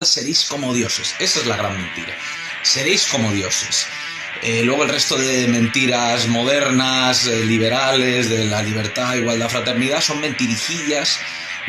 seréis como dioses. Esa es la gran mentira. Seréis como dioses. Luego el resto de mentiras modernas, liberales, de la libertad, igualdad, fraternidad, son mentirijillas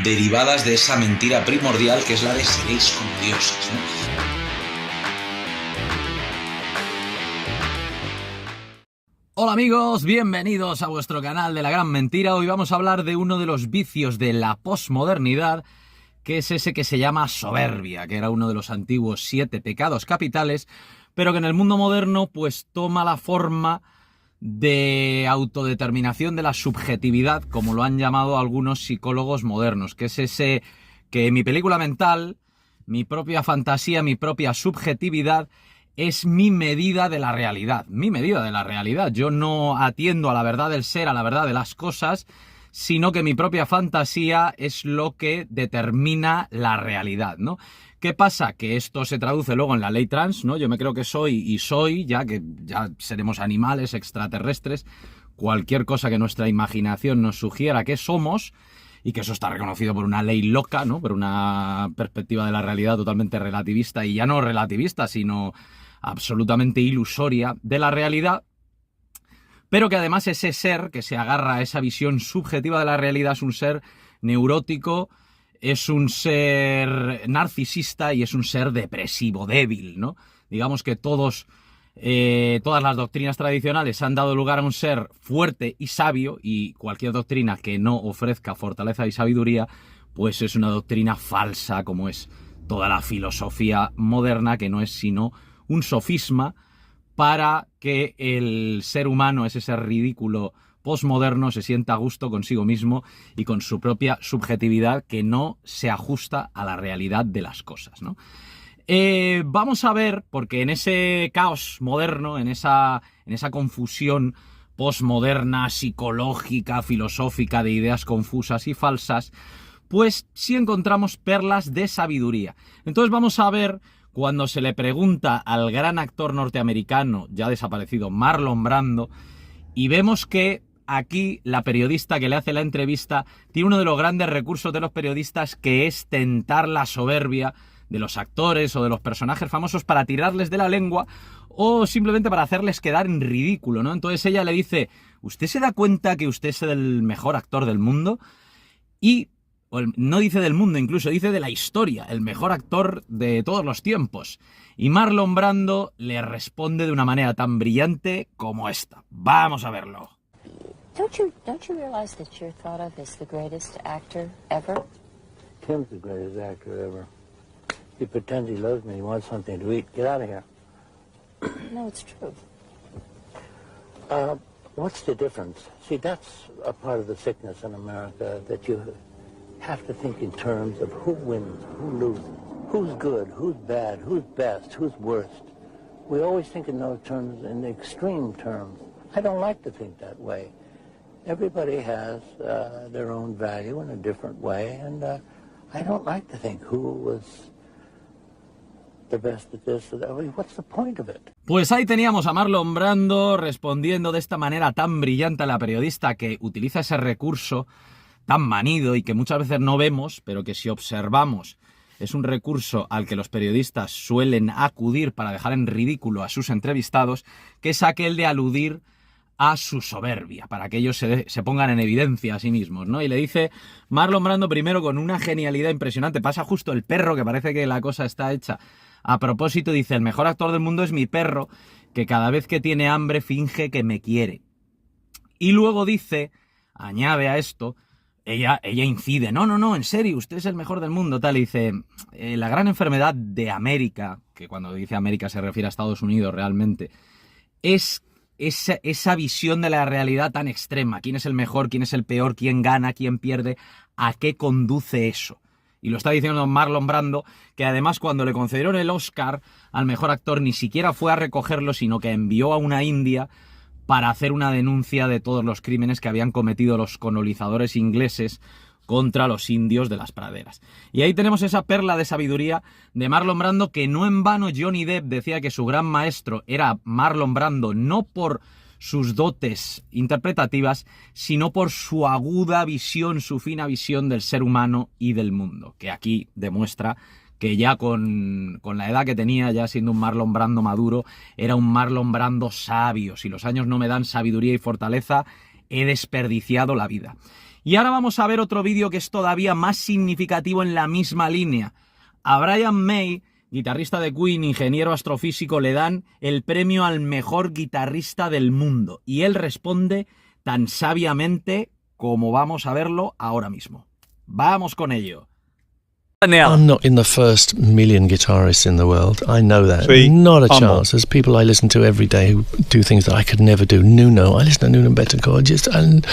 derivadas de esa mentira primordial que es la de seréis como dioses, ¿no? Hola amigos, bienvenidos a vuestro canal de La Gran Mentira. Hoy vamos a hablar de uno de los vicios de la posmodernidad, que es ese que se llama soberbia, que era uno de los antiguos 7 pecados capitales, pero que en el mundo moderno pues toma la forma de autodeterminación de la subjetividad, como lo han llamado algunos psicólogos modernos, que es ese que mi película mental, mi propia fantasía, mi propia subjetividad es mi medida de la realidad, mi medida de la realidad. Yo no atiendo a la verdad del ser, a la verdad de las cosas, sino que mi propia fantasía es lo que determina la realidad, ¿no? ¿Qué pasa? Que esto se traduce luego en la ley trans, ¿no? Yo me creo que soy y soy, ya que ya seremos animales, extraterrestres, cualquier cosa que nuestra imaginación nos sugiera que somos, y que eso está reconocido por una ley loca, ¿no? Por una perspectiva de la realidad totalmente relativista, y ya no relativista, sino absolutamente ilusoria de la realidad, pero que además ese ser que se agarra a esa visión subjetiva de la realidad es un ser neurótico, es un ser narcisista y es un ser depresivo, débil, ¿no? Digamos que todas las doctrinas tradicionales han dado lugar a un ser fuerte y sabio, y cualquier doctrina que no ofrezca fortaleza y sabiduría, pues es una doctrina falsa, como es toda la filosofía moderna, que no es sino un sofisma para que el ser humano, ese ser ridículo posmoderno, se sienta a gusto consigo mismo y con su propia subjetividad que no se ajusta a la realidad de las cosas, ¿no? Vamos a ver, porque en ese caos moderno, en esa confusión posmoderna, psicológica, filosófica, de ideas confusas y falsas, pues sí encontramos perlas de sabiduría. Entonces vamos a ver, cuando se le pregunta al gran actor norteamericano, ya desaparecido, Marlon Brando, y vemos que aquí la periodista que le hace la entrevista tiene uno de los grandes recursos de los periodistas, que es tentar la soberbia de los actores o de los personajes famosos para tirarles de la lengua o simplemente para hacerles quedar en ridículo, ¿no? Entonces ella le dice: ¿usted se da cuenta que usted es el mejor actor del mundo? Y no dice del mundo, incluso dice de la historia, el mejor actor de todos los tiempos. Y Marlon Brando le responde de una manera tan brillante como esta. Vamos a verlo. Don't you realize that you're thought of as the greatest actor ever? Tim's the greatest actor ever. He pretends he loves me. He wants something to eat. Get out of here. No, it's true. What's the difference? See, that's a part of the sickness in America, that you have to think in terms of who wins, who loses, who's good, who's bad, who's best, who's worst. We always think in those terms, in the extreme terms. I don't like to think that way. Everybody has their own value in a different way, and I don't like to think who was the best at this or that. I mean, what's the point of it? Pues ahí teníamos a Marlon Brando respondiendo de esta manera tan brillante a la periodista, que utiliza ese recurso tan manido y que muchas veces no vemos, pero que si observamos es un recurso al que los periodistas suelen acudir para dejar en ridículo a sus entrevistados, que es aquel de aludir a su soberbia, para que ellos se pongan en evidencia a sí mismos, ¿no? Y le dice Marlon Brando, primero, con una genialidad impresionante, pasa justo el perro, que parece que la cosa está hecha a propósito, dice: el mejor actor del mundo es mi perro, que cada vez que tiene hambre finge que me quiere. Y luego dice, añade a esto, ella incide: no, en serio, usted es el mejor del mundo, tal, y dice: la gran enfermedad de América, que cuando dice América se refiere a Estados Unidos realmente, es esa visión de la realidad tan extrema. ¿Quién es el mejor? ¿Quién es el peor? ¿Quién gana? ¿Quién pierde? ¿A qué conduce eso? Y lo está diciendo Marlon Brando, que además cuando le concedieron el Oscar al mejor actor ni siquiera fue a recogerlo, sino que envió a una India para hacer una denuncia de todos los crímenes que habían cometido los colonizadores ingleses contra los indios de las praderas. Y ahí tenemos esa perla de sabiduría de Marlon Brando, que no en vano Johnny Depp decía que su gran maestro era Marlon Brando, no por sus dotes interpretativas, sino por su aguda visión, su fina visión del ser humano y del mundo, que aquí demuestra que ya con la edad que tenía, ya siendo un Marlon Brando maduro, era un Marlon Brando sabio. Si los años no me dan sabiduría y fortaleza, he desperdiciado la vida. Y ahora vamos a ver otro vídeo que es todavía más significativo en la misma línea. A Brian May, guitarrista de Queen, ingeniero astrofísico, le dan el premio al mejor guitarrista del mundo. Y él responde tan sabiamente como vamos a verlo ahora mismo. ¡Vamos con ello! I'm not in the first million guitarists in the world. I know that. See? Not a Humble. chance. There's people I listen to every day who do things that I could never do. Nuno. I listen to Nuno Betancourt and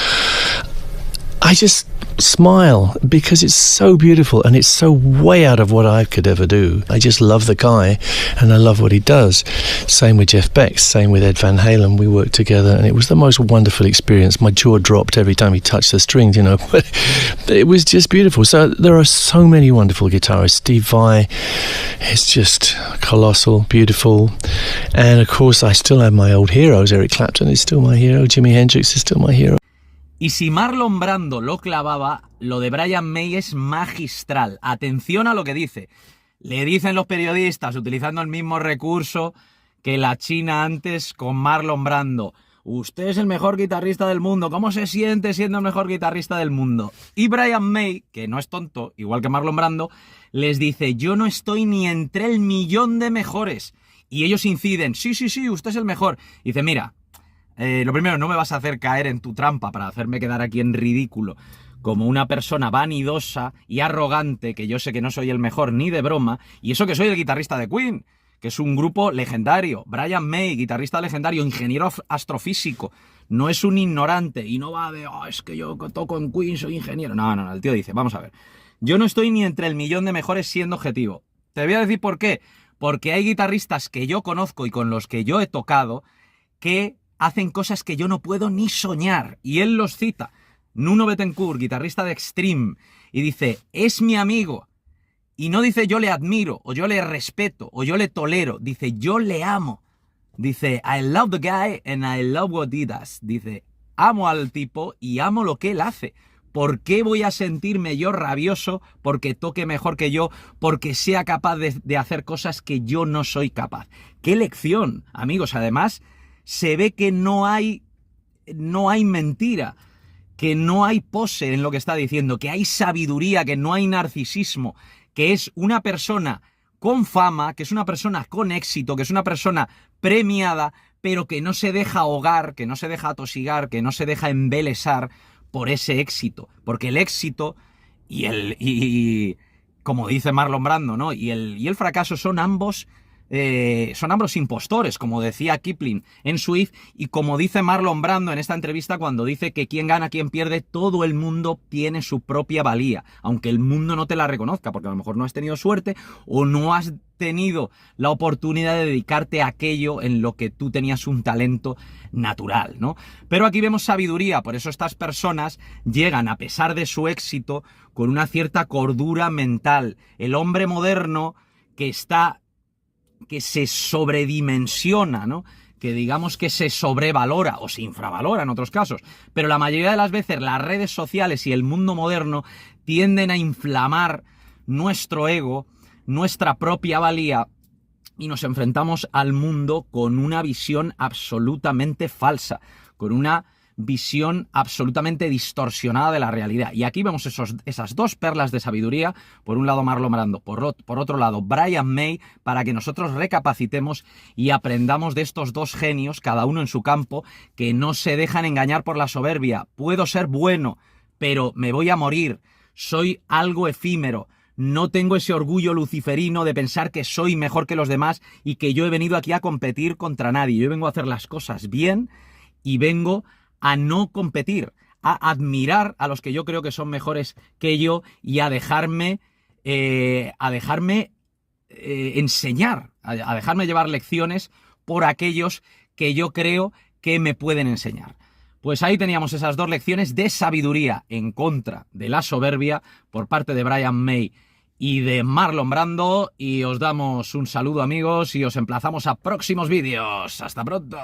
I just smile because it's so beautiful and it's so way out of what I could ever do. I just love the guy and I love what he does. Same with Jeff Beck, same with Ed Van Halen. We worked together and it was the most wonderful experience. My jaw dropped every time he touched the strings, you know, but it was just beautiful. So there are so many wonderful guitarists. Steve Vai is just colossal, beautiful. And of course I still have my old heroes. Eric Clapton is still my hero. Jimi Hendrix is still my hero. Y si Marlon Brando lo clavaba, lo de Brian May es magistral. Atención a lo que dice. Le dicen los periodistas, utilizando el mismo recurso que la China antes con Marlon Brando: usted es el mejor guitarrista del mundo, ¿cómo se siente siendo el mejor guitarrista del mundo? Y Brian May, que no es tonto, igual que Marlon Brando, les dice: yo no estoy ni entre el millón de mejores. Y ellos inciden: sí, usted es el mejor. Y dice: mira, lo primero, no me vas a hacer caer en tu trampa para hacerme quedar aquí en ridículo como una persona vanidosa y arrogante, que yo sé que no soy el mejor ni de broma, y eso que soy el guitarrista de Queen, que es un grupo legendario. Brian May, guitarrista legendario, ingeniero astrofísico, no es un ignorante y no va de: oh, es que yo toco en Queen, soy ingeniero. No, el tío dice: vamos a ver, yo no estoy ni entre el millón de mejores siendo objetivo. Te voy a decir por qué. Porque hay guitarristas que yo conozco y con los que yo he tocado que hacen cosas que yo no puedo ni soñar. Y él los cita. Nuno Bettencourt, guitarrista de Extreme, y dice: es mi amigo. Y no dice: yo le admiro, o yo le respeto, o yo le tolero. Dice: yo le amo. Dice: I love the guy and I love what he does. Dice: amo al tipo y amo lo que él hace. ¿Por qué voy a sentirme yo rabioso porque toque mejor que yo, porque sea capaz de hacer cosas que yo no soy capaz? ¡Qué lección, amigos! Además, se ve que no hay mentira, que no hay pose en lo que está diciendo, que hay sabiduría, que no hay narcisismo, que es una persona con fama, que es una persona con éxito, que es una persona premiada, pero que no se deja ahogar, que no se deja atosigar, que no se deja embelesar por ese éxito. Porque el éxito y como dice Marlon Brando, ¿no? y el fracaso son ambos impostores, como decía Kipling en Swift, y como dice Marlon Brando en esta entrevista cuando dice que quien gana, quien pierde, todo el mundo tiene su propia valía, aunque el mundo no te la reconozca, porque a lo mejor no has tenido suerte o no has tenido la oportunidad de dedicarte a aquello en lo que tú tenías un talento natural, ¿no? Pero aquí vemos sabiduría, por eso estas personas llegan, a pesar de su éxito, con una cierta cordura mental. El hombre moderno que se sobredimensiona, ¿no? Que digamos que se sobrevalora o se infravalora en otros casos, pero la mayoría de las veces las redes sociales y el mundo moderno tienden a inflamar nuestro ego, nuestra propia valía, y nos enfrentamos al mundo con una visión absolutamente falsa, con una visión absolutamente distorsionada de la realidad. Y aquí vemos esas dos perlas de sabiduría: por un lado Marlon Brando, por otro lado Brian May, para que nosotros recapacitemos y aprendamos de estos dos genios, cada uno en su campo, que no se dejan engañar por la soberbia. Puedo ser bueno, pero me voy a morir, soy algo efímero, no tengo ese orgullo luciferino de pensar que soy mejor que los demás y que yo he venido aquí a competir contra nadie. Yo vengo a hacer las cosas bien y vengo a no competir, a admirar a los que yo creo que son mejores que yo y a dejarme enseñar, a dejarme llevar lecciones por aquellos que yo creo que me pueden enseñar. Pues ahí teníamos esas dos lecciones de sabiduría en contra de la soberbia por parte de Brian May y de Marlon Brando, y os damos un saludo, amigos, y os emplazamos a próximos vídeos. ¡Hasta pronto!